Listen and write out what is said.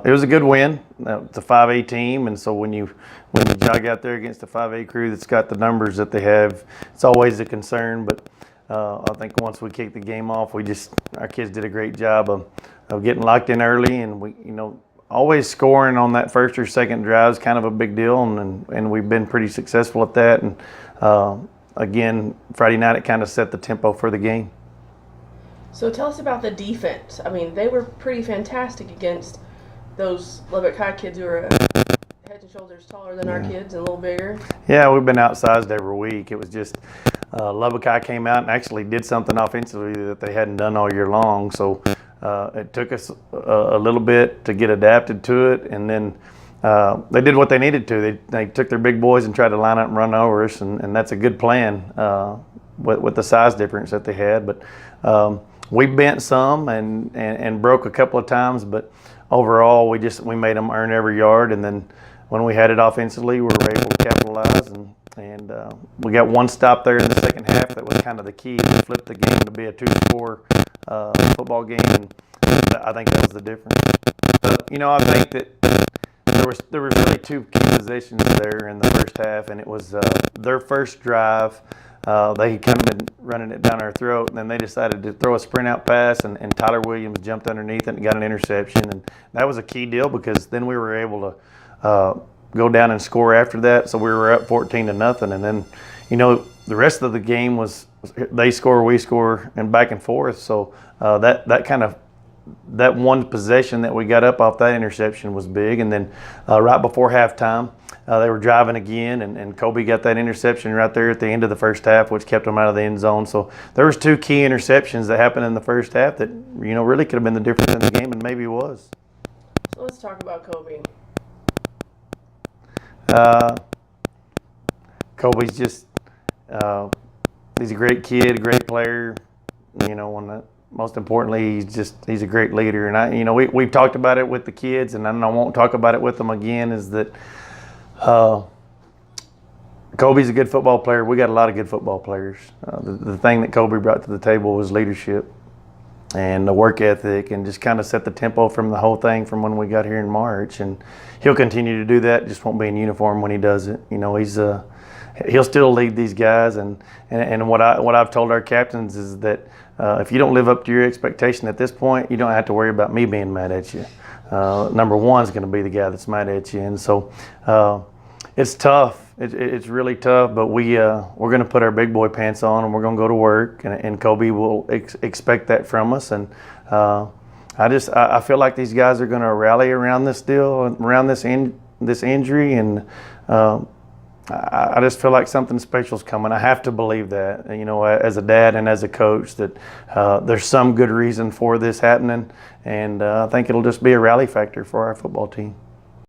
It was a good win. It's a 5A team, and so when you jog out there against a 5A crew that's got the numbers that they have, it's always a concern. But I think once we kicked the game off, our kids did a great job of getting locked in early, and we always scoring on that first or second drive is kind of a big deal, and we've been pretty successful at that. And again, Friday night it kind of set the tempo for the game. So tell us about the defense. I mean, they were pretty fantastic against those Lubbock High kids who are head and shoulders taller than our kids and a little bigger. Yeah, we've been outsized every week. It was just Lubbock High came out and actually did something offensively that they hadn't done all year long. So it took us a little bit to get adapted to it, and then they did what they needed to. They took their big boys and tried to line up and run over us, and that's a good plan with the size difference that they had. But we bent some and broke a couple of times, but overall, we made them earn every yard, and then when we had it offensively, we were able to capitalize, and we got one stop there in the second half that was kind of the key to flip the game to be a two-score football game, and I think that was the difference. I think that there was really two key positions there in the first half, and it was their first drive. They had kind of been running it down our throat, and then they decided to throw a sprint out pass, and Tyler Williams jumped underneath it and got an interception. And that was a key deal because then we were able to go down and score after that. So we were up 14-0. And then, the rest of the game was they score, we score, and back and forth. So that one possession that we got up off that interception was big. And then right before halftime, they were driving again, and Koby got that interception right there at the end of the first half, which kept them out of the end zone. So there was two key interceptions that happened in the first half that really could have been the difference in the game, and maybe was. So let's talk about Koby. Koby's just he's a great kid, a great player. Most importantly, he's a great leader. And we've talked about it with the kids, and I won't talk about it with them again. Is that Koby's a good football player. We got a lot of good football players. The thing that Koby brought to the table was leadership and the work ethic, and just kind of set the tempo from the whole thing from when we got here in March. And he'll continue to do that. Just won't be in uniform when he does it. He'll still lead these guys. And what I've told our captains is that if you don't live up to your expectation at this point, you don't have to worry about me being mad at you. Number one is going to be the guy that's mad at you, and so it's tough. It's really tough, but we're going to put our big boy pants on, and we're going to go to work, and Koby will expect that from us. And I feel like these guys are going to rally around this deal, around this injury, and I just feel like something special is coming. I have to believe that, as a dad and as a coach, that there's some good reason for this happening, and I think it'll just be a rally factor for our football team.